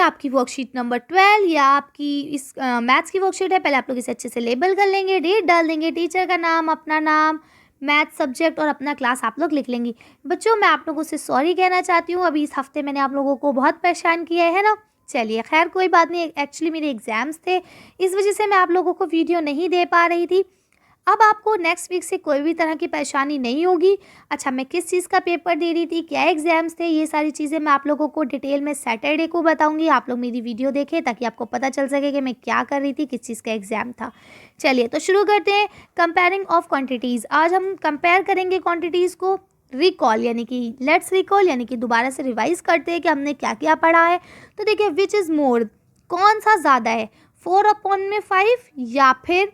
आपकी worksheet number 12 या आपकी इस मैथ्स की वर्कशीट है। पहले आप लोग इसे अच्छे से लेबल कर लेंगे, डेट डाल देंगे, टीचर का नाम, अपना नाम, मैथ सब्जेक्ट और अपना क्लास आप लोग लिख लेंगी। बच्चों मैं आप लोगों से सॉरी कहना चाहती हूँ, अभी इस हफ्ते मैंने आप लोगों को बहुत परेशान किया है ना। चलिए खैर कोई बात नहीं, एक्चुअली मेरे एग्ज़ाम्स थे, इस वजह से मैं आप लोगों को वीडियो नहीं दे पा रही थी। अब आपको नेक्स्ट वीक से कोई भी तरह की परेशानी नहीं होगी। अच्छा, मैं किस चीज़ का पेपर दे रही थी, क्या एग्ज़ाम्स थे, ये सारी चीज़ें मैं आप लोगों को डिटेल में सैटरडे को बताऊंगी। आप लोग मेरी वीडियो देखें ताकि आपको पता चल सके कि मैं क्या कर रही थी, किस चीज़ का एग्ज़ाम था। चलिए तो शुरू करते हैं। Comparing of quantities. आज हम कंपेयर करेंगे क्वांटिटीज़ को। रिकॉल यानी कि लेट्स रिकॉल यानी कि दोबारा से रिवाइज करते हैं कि हमने क्या क्या पढ़ा है। तो देखिए, विच इज़ मोर, कौन सा ज़्यादा है, 4/5 या फिर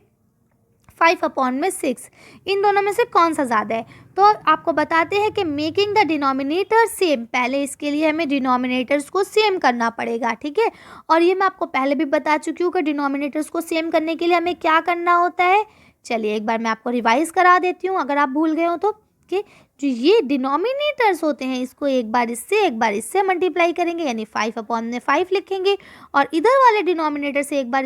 5/6, इन दोनों में से कौन सा ज़्यादा है। तो आपको बताते हैं कि मेकिंग द डिनोमिनेटर सेम, पहले इसके लिए हमें डिनोमिनेटर्स को सेम करना पड़ेगा, ठीक है। और ये मैं आपको पहले भी बता चुकी हूँ कि डिनोमिनेटर्स को सेम करने के लिए हमें क्या करना होता है। चलिए एक बार मैं आपको रिवाइज करा देती हूँ अगर आप भूल गए हो तो, कि जो ये डिनोमिनेटर्स होते हैं इसको एक बार इससे मल्टीप्लाई करेंगे यानी 5/5 लिखेंगे, और इधर वाले डिनोमिनेटर से एक बार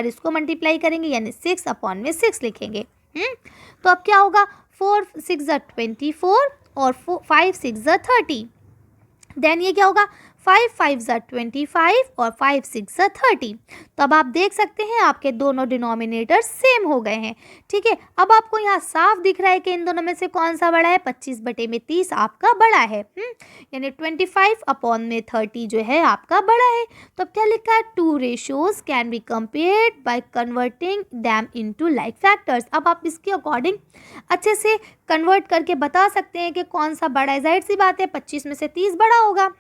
इसको मल्टीप्लाई करेंगे यानी 6/6 लिखेंगे। तो अब क्या होगा, 4 6 24 और 5 6 30। देन ये क्या होगा, 5 5 25 और 5 6 30। तो अब आप देख सकते हैं आपके दोनों डिनोमिनेटर सेम हो गए हैं, ठीक है। अब आपको यहाँ साफ दिख रहा है कि इन दोनों में से कौन सा बड़ा है, 25/30 आपका बड़ा है, यानी 25/30 जो है आपका बड़ा है। तो अब क्या लिखा है, 2 ratios can be compared by converting them into like factors. अब आप इसके अकॉर्डिंग अच्छे से कन्वर्ट करके बता सकते हैं कि कौन सा बड़ा है। जाहिर सी बात है 25 में से 30 बड़ा होगा।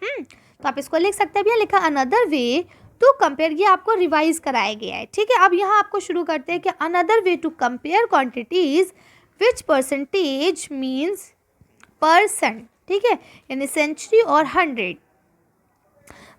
तो आप इसको लिख सकते हैं। भैया लिखा अनदर वे टू कंपेयर, ये आपको रिवाइज कराया गया है, ठीक है। अब यहाँ आपको शुरू करते हैं कि another way to compare quantities which percentage means percent, ठीक है, यानी सेंचुरी और 100।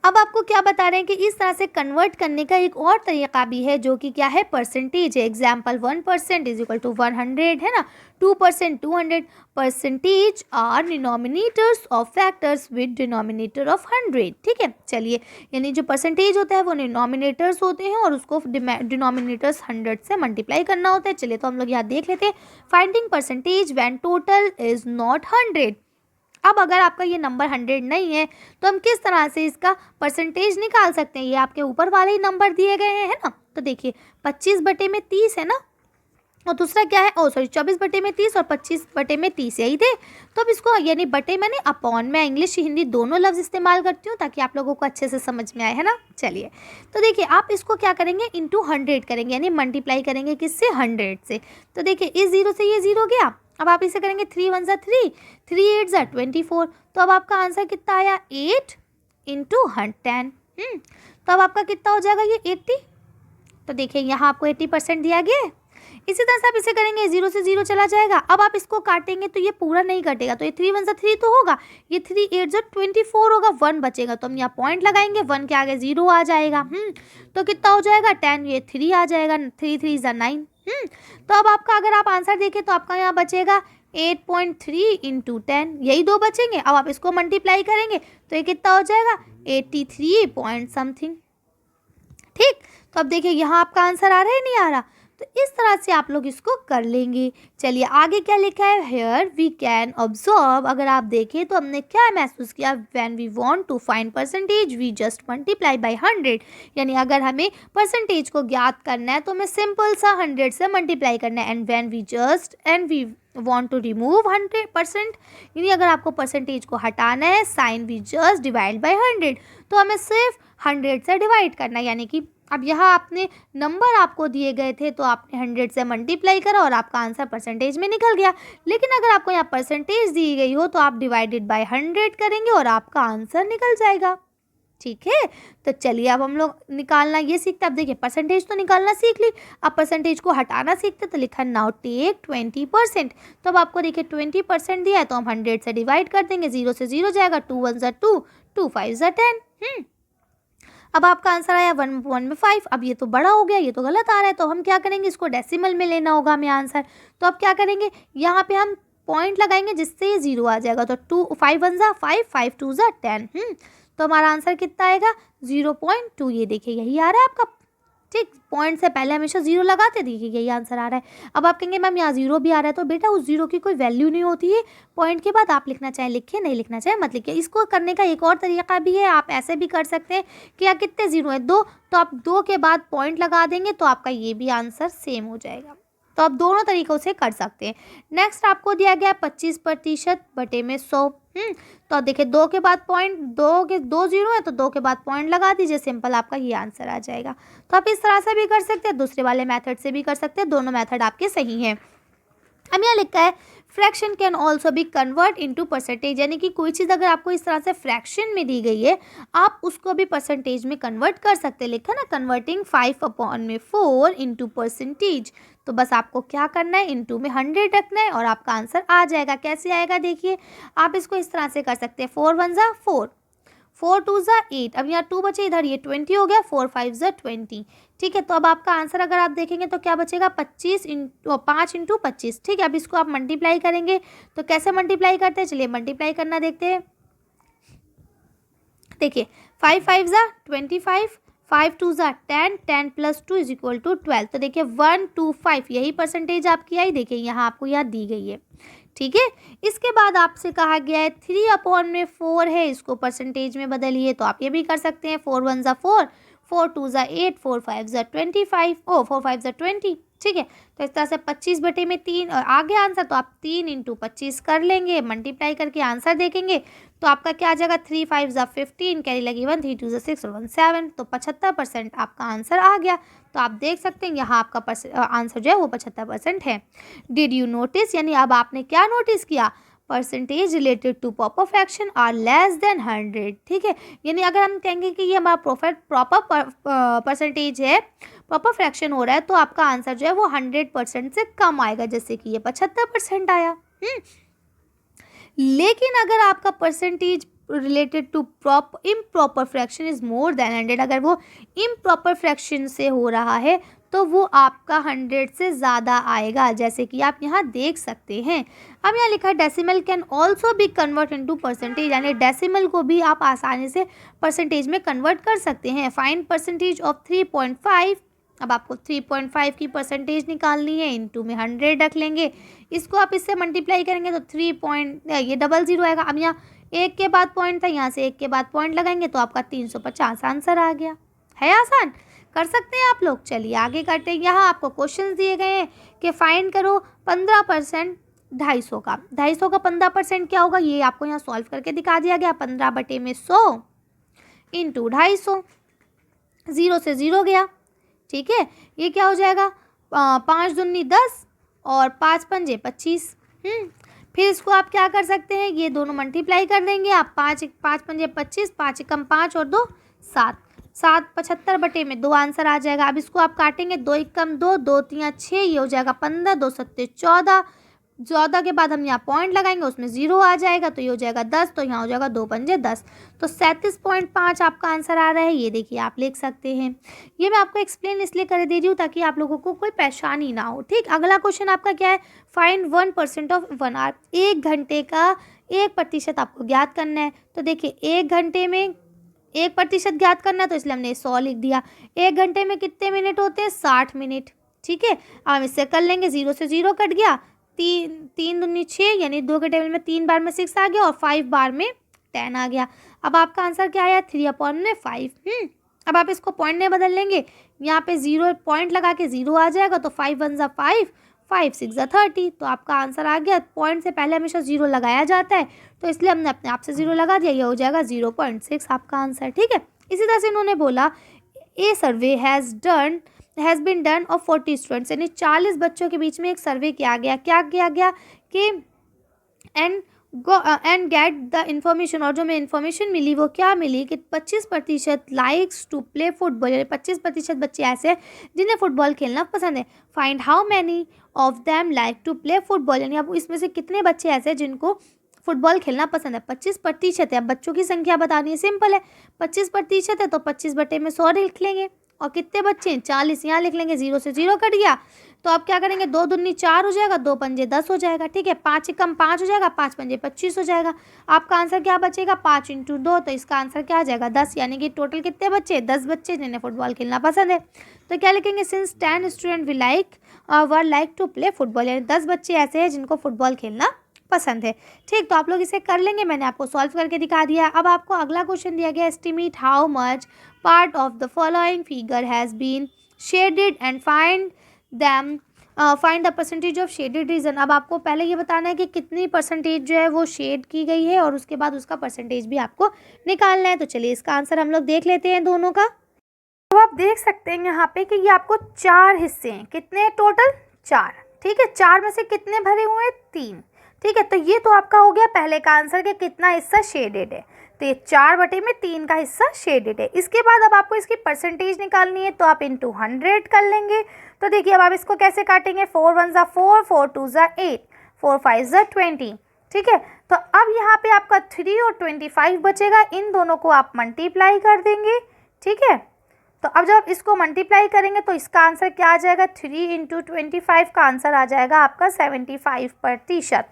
अब आपको क्या बता रहे हैं कि इस तरह से कन्वर्ट करने का एक और तरीका भी है जो कि क्या है, परसेंटेज है। एग्जाम्पल 1% इज इक्वल टू 100 है ना, 2% 200। Percentage are denominators of factors with denominator of 100, ठीक है। चलिए, यानी जो परसेंटेज होता है वो डिनोमिनेटर्स होते हैं और उसको डिनोमिनेटर्स 100 से मल्टीप्लाई करना होता है। चलिए तो हम लोग यहाँ देख लेते हैं। Finding percentage when total is not 100। अब अगर आपका ये नंबर 100 नहीं है तो हम किस तरह से इसका परसेंटेज निकाल सकते हैं। ये आपके ऊपर वाले ही नंबर दिए गए हैं, है ना। तो देखिए 25/30 है ना, और दूसरा क्या है, 24/30 और 25/30 यही थे। तो अब इसको यानी बटे मैंने अपॉन में इंग्लिश हिंदी दोनों लफ्ज़ इस्तेमाल करती हूँ ताकि आप लोगों को अच्छे से समझ में आए, है ना। चलिए तो देखिए आप इसको क्या करेंगे, इंटू 100 करेंगे यानी मल्टीप्लाई करेंगे किससे, 100 से। तो देखिए इस 0 से ये 0 गया। अब आप इसे करेंगे 3 1 3, 3 8 24। तो अब आपका आंसर कितना आया, 8 इंटू 10। तो अब आपका कितना हो जाएगा, ये 80। तो देखिए यहाँ आपको 80% दिया गया है। इसी तरह से आप इसे करेंगे, 0 से 0 चला जाएगा। अब आप इसको काटेंगे तो ये पूरा नहीं कटेगा, तो ये 3 1 3 तो होगा, ये 3 8 24 होगा, 1 बचेगा। तो हम यहाँ पॉइंट लगाएंगे, 1 के आगे 0 आ जाएगा। तो कितना हो जाएगा, 10, ये 3 आ जाएगा, 3 3 9। तो अब आपका अगर आप आंसर देखें तो आपका यहाँ बचेगा 8.3 इंटू 10, यही दो बचेंगे। अब आप इसको मल्टीप्लाई करेंगे तो ये कितना हो जाएगा, 83 पॉइंट समथिंग, ठीक। तो अब देखिए यहाँ आपका आंसर आ रहा है, नहीं आ रहा। तो इस तरह से आप लोग इसको कर लेंगे। चलिए आगे क्या लिखा है, हेयर वी कैन ऑब्जर्व। अगर आप देखें तो हमने क्या महसूस किया, when we want to find percentage we just multiply by 100। यानी अगर हमें परसेंटेज को ज्ञात करना है तो हमें सिंपल सा 100 से मल्टीप्लाई करना है। And when we want to remove 100%, यानी अगर आपको परसेंटेज को हटाना है, since we just divide by 100। तो हमें सिर्फ 100 से डिवाइड करना है। यानी कि अब यहाँ आपने नंबर आपको दिए गए थे तो आपने 100 से मल्टीप्लाई करा और आपका आंसर परसेंटेज में निकल गया। लेकिन अगर आपको यहाँ परसेंटेज दी गई हो तो आप डिवाइडेड बाय 100 करेंगे और आपका आंसर निकल जाएगा, ठीक है। तो चलिए अब हम लोग निकालना ये सीखते। अब देखिए परसेंटेज तो निकालना सीख ली, अब परसेंटेज को हटाना सीखते। तो लिखा नाउ टेक 20%। तो अब आपको देखिए 20% दिया है तो हम 100 से डिवाइड कर देंगे, 0 से 0 जाएगा, 2 1 2, 2 5 10। अब आपका आंसर आया 1/5। अब ये तो बड़ा हो गया, ये तो गलत आ रहा है। तो हम क्या करेंगे, इसको डेसिमल में लेना होगा हमें आंसर। तो अब क्या करेंगे, यहाँ पे हम पॉइंट लगाएंगे जिससे ये 0 आ जाएगा। तो 5 1 ज़ा 5, 5 2 ज़ा 10। तो हमारा आंसर कितना आएगा 0.2। ये देखिए यही आ रहा है आपका, ठीक। पॉइंट से पहले हमेशा 0 लगाते, देखिए यही आंसर आ रहा है। अब आप कहेंगे मैम यहाँ 0 भी आ रहा है, तो बेटा उस 0 की कोई वैल्यू नहीं होती है। पॉइंट के बाद आप लिखना चाहें लिखिए, नहीं लिखना चाहें मत लिखिए। इसको करने का एक और तरीका भी है, आप ऐसे भी कर सकते हैं कि यहाँ कितने 0 है 2, तो आप 2 के बाद पॉइंट लगा देंगे तो आपका ये भी आंसर सेम हो जाएगा। तो आप दोनों तरीकों से कर सकते हैं। नेक्स्ट आपको दिया गया 25% बटे में 100। तो देखिए 2 के बाद पॉइंट, 2 0 है तो 2 के बाद पॉइंट लगा दीजिए, सिंपल आपका ये आंसर आ जाएगा। तो आप इस तरह से भी कर सकते हैं, दूसरे वाले मेथड से भी कर सकते हैं, दोनों मेथड आपके सही हैं। अब यहाँ लिखा है fraction can also be convert into percentage, यानी कि कोई चीज़ अगर आपको इस तरह से फ्रैक्शन में दी गई है आप उसको भी परसेंटेज में कन्वर्ट कर सकते हैं। लिखा ना कन्वर्टिंग 5/4 इनटू परसेंटेज। तो बस आपको क्या करना है, इनटू में 100 रखना है और आपका आंसर आ जाएगा। कैसे आएगा देखिए, आप इसको इस तरह से कर सकते हैं 4 1 ज़ा 4, 4 2 ज़ा 8, अब यहाँ 2 बचे, इधर ये 20 हो गया, 4 5 ज़ा 20, ठीक है। तो अब आपका आंसर अगर आप देखेंगे तो क्या बचेगा 5 इंटू 25, ठीक है। अब इसको आप मल्टीप्लाई करेंगे तो कैसे मल्टीप्लाई करते हैं, चलिए मल्टीप्लाई करना देखते हैं। देखिए 5 5 ज़ा 25, 5 2 ज़ा 10, 10 + 2 = 12। तो देखिए 125 यही परसेंटेज आपकी आई, देखिए यहाँ आपको यहाँ दी गई है, ठीक है। इसके बाद आपसे कहा गया है 3/4 है, इसको परसेंटेज में बदलिए। तो आप ये भी कर सकते हैं 4 1 ज़ा 4, 4 2 ज़ा 8, 4 5 ज़ा 25, 4 5 ज़ा 20, ठीक है। तो इस तरह से 25 बटे में 3 और आ गया आंसर। तो आप 3 इंटू 25 कर लेंगे, मल्टीप्लाई करके आंसर देखेंगे तो आपका क्या आ जाएगा 3 5 ज़ा 15, कैरी लगी 1, 3 2 ज़ा 6 और 1 7। तो 75% आपका आंसर आ गया। तो आप देख सकते हैं यहाँ आपका आंसर जो है वो 75% है। डिड यू नोटिस, यानी अब आपने क्या नोटिस किया, percentage related to proper fraction are less than 100, ठीक है। यानी अगर हम कहेंगे कि ये हमारा प्रॉपर परसेंटेज है, प्रॉपर फ्रैक्शन हो रहा है, तो आपका आंसर जो है वो 100% से कम आएगा, जैसे कि ये 75% आया। लेकिन अगर आपका percentage related to improper fraction is more than 100, अगर वो इम्प्रॉपर फ्रैक्शन से हो रहा है तो वो आपका 100 से ज़्यादा आएगा, जैसे कि आप यहाँ देख सकते हैं। अब यहाँ लिखा है decimal can also be convert into percentage, यानी डेसिमल को भी आप आसानी से परसेंटेज में कन्वर्ट कर सकते हैं। फाइंड परसेंटेज ऑफ 3.5, अब आपको 3.5 की परसेंटेज निकालनी है, इनटू में 100 रख लेंगे। इसको आप इससे मल्टीप्लाई करेंगे तो 3 ये 00 आएगा। अब यहाँ 1 के बाद पॉइंट था, यहाँ से 1 के बाद पॉइंट लगाएंगे तो आपका 350 आंसर आ गया। है आसान, कर सकते हैं आप लोग। चलिए आगे करते हैं। यहाँ आपको क्वेश्चन दिए गए हैं कि फाइंड करो 15% 250 का। 250 का 15% क्या होगा, ये आपको यहाँ सॉल्व करके दिखा दिया गया। 15 बटे में 100 इंटू 250, 0 से 0 गया, ठीक है। ये क्या हो जाएगा 5 दूनी 10 और 5 पंजे 25। फिर इसको आप क्या कर सकते हैं, ये दोनों मल्टीप्लाई कर देंगे आप। 5 पंजे 25, 5 एकम 5 और 2 7, 7 75 बटे में 2 आंसर आ जाएगा। अब इसको आप काटेंगे, 2 एकम 2, 2 3 6, ये हो जाएगा 15, 2 7 14, 14 के बाद हम यहाँ पॉइंट लगाएंगे, उसमें 0 आ जाएगा तो ये हो जाएगा 10, तो यहाँ हो जाएगा 2 पंजे 10। तो 37.5 आपका आंसर आ रहा है। ये देखिए आप लिख सकते हैं। ये मैं आपको एक्सप्लेन इसलिए कर दे रही हूँ ताकि आप लोगों को कोई परेशानी ना हो, ठीक। अगला क्वेश्चन आपका क्या है, फाइंड 1% ऑफ 1 आवर, 1 घंटे का 1% आपको ज्ञात करना है। तो देखिए 1 घंटे में 1% ज्ञात करना है, तो इसलिए हमने 100 लिख दिया। 1 घंटे में कितने मिनट होते हैं, 60 मिनट, ठीक है। अब हम इससे कर लेंगे, 0 से 0 कट गया, 3 दूनी 6, यानी 2 के टेबल में 3 बार में 6 आ गया और 5 बार में 10 आ गया। अब आपका आंसर क्या आया 3/5। अब आप इसको पॉइंट में बदल लेंगे, यहाँ पे 0 पॉइंट लगा के 0 आ जाएगा, तो 5 1 ज़ा 5, 5 6 ज़ा 30। तो आपका आंसर आ गया। पॉइंट से पहले हमेशा 0 लगाया जाता है, तो इसलिए हमने अपने आप से 0 लगा दिया, ये हो जाएगा 0.6 आपका आंसर, ठीक है। इसी तरह से इन्होंने बोला a survey has been done of 40 students, यानी 40 बच्चों के बीच में एक सर्वे किया गया। क्या किया गया कि एंड गेट द इन्फॉर्मेशन, और जो हमें इन्फॉर्मेशन मिली वो क्या मिली कि 25% लाइक्स टू प्ले फुटबॉल, यानी 25% बच्चे ऐसे हैं जिन्हें फुटबॉल खेलना पसंद है। Find how many of them like to play football, यानी अब इसमें से कितने बच्चे ऐसे हैं जिनको फुटबॉल खेलना पसंद है। 25% है, अब बच्चों की संख्या बतानी है, सिंपल है। 25% है तो 25 बटे में 100 लिख लेंगे। और कितने बच्चे हैं 40, यहाँ लिख लेंगे, 0 से 0 कट गया, तो आप क्या करेंगे, 2 दूनी 4 हो जाएगा, 2 पंजे 10 हो जाएगा, ठीक है। 5 एकम 5 हो जाएगा, 5 पंजे 25 हो जाएगा। आपका आंसर क्या बचेगा, 5 × 2, तो इसका आंसर क्या आ जाएगा 10, यानी कि टोटल कितने बच्चे, 10 बच्चे जिन्हें फुटबॉल खेलना पसंद है। तो क्या लिखेंगे, since 10 student were like to play football, यानी 10 बच्चे ऐसे हैं जिनको फुटबॉल खेलना पसंद है। ठीक, तो आप लोग इसे कर लेंगे, मैंने आपको सॉल्व करके दिखा दिया। अब आपको अगला क्वेश्चन दिया गया, estimate how much part of the following figure has been shaded and find the percentage of shaded region. अब आपको पहले ये बताना है कि कितनी परसेंटेज जो है वो शेड की गई है, और उसके बाद उसका परसेंटेज भी आपको निकालना है। तो चलिए इसका आंसर हम लोग देख लेते हैं दोनों का। तो आप देख सकते हैं यहाँ पे कि ये आपको 4 हिस्से हैं, कितने टोटल 4, ठीक है। 4 में से कितने भरे हुए हैं, 3, ठीक है। तो ये तो आपका हो गया पहले का आंसर कि कितना हिस्सा शेडेड है, तो ये 4/3 का हिस्सा शेडेड है। इसके बाद अब आपको इसकी परसेंटेज निकालनी है, तो आप इंटू 100 कर लेंगे। तो देखिए अब आप इसको कैसे काटेंगे, 4 1 ज़ा 4, 4 2 ज़ा 8, 4 5 ज़ा 20, ठीक है। तो अब यहाँ पे आपका 3 और 25 बचेगा, इन दोनों को आप मल्टीप्लाई कर देंगे, ठीक है। तो अब जब आप इसको मल्टीप्लाई करेंगे तो इसका आंसर क्या आ जाएगा, 3 × 25 का आंसर आ जाएगा आपका 75%,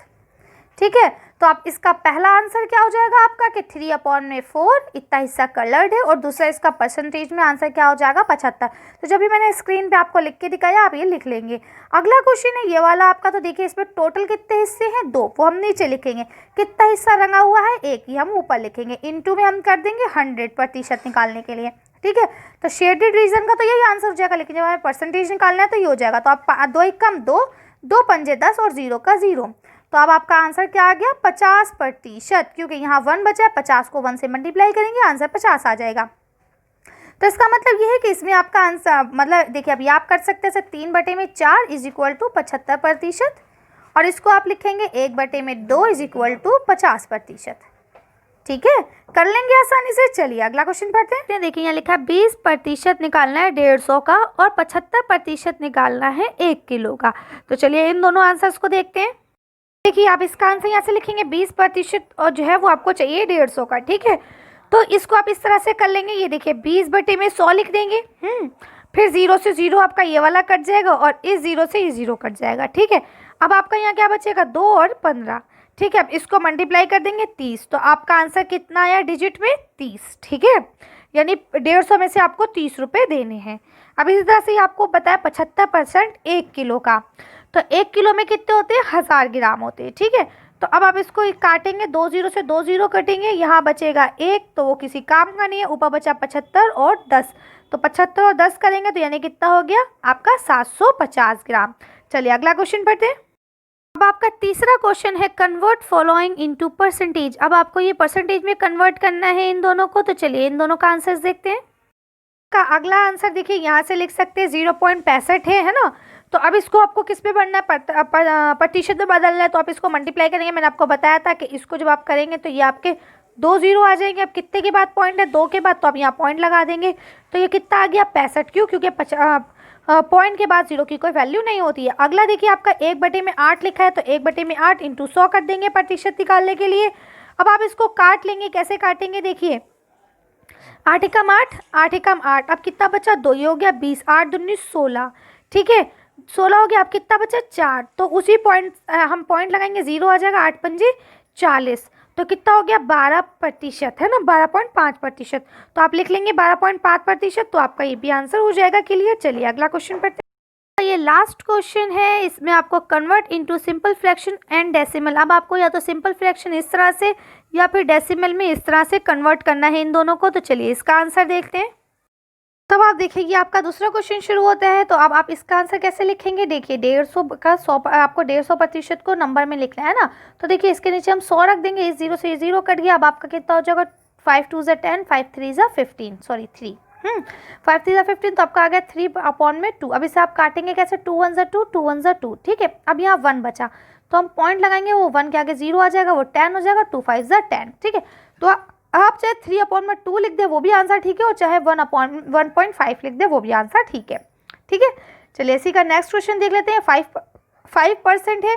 ठीक है। तो आप इसका पहला आंसर क्या हो जाएगा आपका कि 3/4 इतना हिस्सा कलर्ड है, और दूसरा इसका परसेंटेज में आंसर क्या हो जाएगा 75। तो जब भी मैंने स्क्रीन पे आपको लिख के दिखाया आप ये लिख लेंगे। अगला क्वेश्चन है ये वाला आपका, तो देखिए इसमें टोटल कितने हिस्से हैं, 2, वो हम नीचे लिखेंगे। कितना हिस्सा रंगा हुआ है, 1, ये हम ऊपर लिखेंगे। इंटू में हम कर देंगे 100% निकालने के लिए, ठीक है। तो शेडेड रीजन का तो यही आंसर हो जाएगा, लेकिन जब हमें परसेंटेज निकालना है तो ये हो जाएगा। तो आप 2 एकम 2, 2 पंजे 10 और 0 का 0। तो अब आपका आंसर क्या आ गया, 50%, क्योंकि यहाँ 1 बचा है, 50 को 1 से मल्टीप्लाई करेंगे आंसर 50 आ जाएगा। तो इसका मतलब ये है कि इसमें आपका आंसर, मतलब देखिए अभी आप कर सकते हैं 3/4 = 75%, और इसको आप लिखेंगे 1/2 = 50%, ठीक है। कर लेंगे आसानी से। चलिए अगला क्वेश्चन पढ़ते हैं। देखिए यहाँ लिखा है 20% निकालना है 150 का, और 75% निकालना है 1 किलो का। तो चलिए इन दोनों आंसर्स को देखते हैं। देखिए आप इसका आंसर यहाँ से लिखेंगे 20% और जो है वो आपको चाहिए 150 का, ठीक है। तो इसको आप इस तरह से कर लेंगे, ये देखिए 20/100 लिख देंगे, फिर 0 से 0 आपका ये वाला कट जाएगा, और इस 0 से ये 0 कट जाएगा, ठीक है। अब आपका यहाँ क्या बचेगा, 2 और 15, ठीक है। अब इसको मल्टीप्लाई कर देंगे 30, तो आपका आंसर कितना आया डिजिट में 30, ठीक है। यानी 150 में से आपको 30 रुपये देने हैं। अब इसी तरह से आपको बताया 75% 1 किलो का, तो 1 किलो में कितने होते हैं, 1000 ग्राम होते हैं, ठीक है। तो अब आप इसको काटेंगे, 2 0 से 2 0 कटेंगे, यहाँ बचेगा 1, तो वो किसी काम का नहीं है। ऊपर बचा 75 और 10, तो 75 और 10 करेंगे तो यानी कितना हो गया आपका 750 ग्राम। चलिए अगला क्वेश्चन पढ़ते हैं। अब आपका तीसरा क्वेश्चन है कन्वर्ट फॉलोइंग इनटू परसेंटेज। अब आपको ये परसेंटेज में कन्वर्ट करना है इन दोनों को। तो चलिए इन दोनों का आंसर देखते हैं। का अगला आंसर देखिए यहाँ से लिख सकते हैं 0.65 है ना। तो अब इसको आपको किस पे बढ़ना है, प्रतिशत में बदलना है। तो आप इसको मल्टीप्लाई करेंगे। मैंने आपको बताया था कि इसको जब आप करेंगे तो ये आपके 2 0 आ जाएंगे। अब कितने के बाद पॉइंट है, 2 के बाद, तो आप यहाँ पॉइंट लगा देंगे। तो ये कितना आ गया 65, क्यों, क्योंकि पॉइंट के बाद 0 की कोई वैल्यू नहीं होती है। अगला देखिए आपका 1/8 लिखा है, तो 1/8 इंटू 100 कर देंगे प्रतिशत निकालने के लिए। अब आप इसको काट लेंगे, कैसे काटेंगे देखिए, 8 एकम 8, 8 एकम 8, अब कितना बचा, 2 ये हो गया 20, 8 दूनी 16, ठीक है 16 हो गया। अब कितना बचा 4, तो उसी पॉइंट हम पॉइंट लगाएंगे, 0 आ जाएगा, 8 पंजे 40, तो कितना हो गया 12% है ना, 12.5%। तो आप लिख लेंगे 12.5%, तो आपका ये भी आंसर हो जाएगा क्लियर। चलिए अगला क्वेश्चन पढ़ते हैं। ये लास्ट क्वेश्चन है, इसमें आपको convert into simple fraction and decimal. अब आपको या तो सिंपल फ्रैक्शन इस तरह से या फिर डेसिमल में इस तरह से कन्वर्ट करना है इन दोनों को। तो चलिए इसका आंसर देखते हैं। तब आप देखिए आपका दूसरा क्वेश्चन शुरू होता है। तो अब आप इसका आंसर कैसे लिखेंगे, देखिए 150 का 100, आपको 150% को नंबर में लिखना है ना। तो देखिए इसके नीचे हम 100 रख देंगे, इस 0 से 0 कट गया। अब आपका कितना हो जाएगा, 5 2 ज़ा 10, 5 3 ज़ा 15, सॉरी 3, 5 3 ज़ा 15, तो आपका आ गया 3/2। अब इसे आप काटेंगे कैसे, 2 1 ज़ा 2, 2 1 ज़ा 2, ठीक है। अब यहाँ 1 बचा, तो हम पॉइंट लगाएंगे, वो 1 के आगे 0 आ जाएगा, वो 10 हो जाएगा, 2 5 ज़ा 10, ठीक है। तो आप चाहे 3/2 लिख दे वो भी आंसर ठीक है, और चाहे 1/1.5 लिख दे वो भी आंसर ठीक है, ठीक है। चलिए इसी का नेक्स्ट क्वेश्चन देख लेते हैं। 5% है,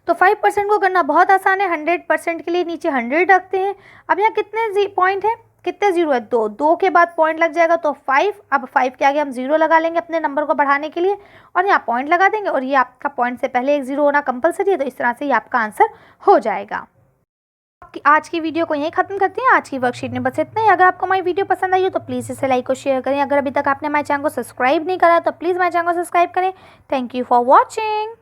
तो 5% को करना बहुत आसान है। 100% के लिए नीचे 100 रखते हैं। अब यहाँ कितने पॉइंट है, कितने जीरो है, 2, 2 के बाद पॉइंट लग जाएगा तो 5। अब 5 के आगे हम 0 लगा लेंगे अपने नंबर को बढ़ाने के लिए और यहाँ पॉइंट लगा देंगे और ये आपका पॉइंट से पहले एक 0 होना कंपलसरी है, तो इस तरह से ये आपका आंसर हो जाएगा। आज की वीडियो को यहीं खत्म करते हैं। आज की वर्कशीट में बस इतना ही। अगर आपको हमारी वीडियो पसंद आई हो तो प्लीज़ इसे लाइक और शेयर करें। अगर अभी तक आपने हमारे चैनल को सब्सक्राइब नहीं करा तो प्लीज़ हमारे चैनल को सब्सक्राइब करें। Thank you for watching.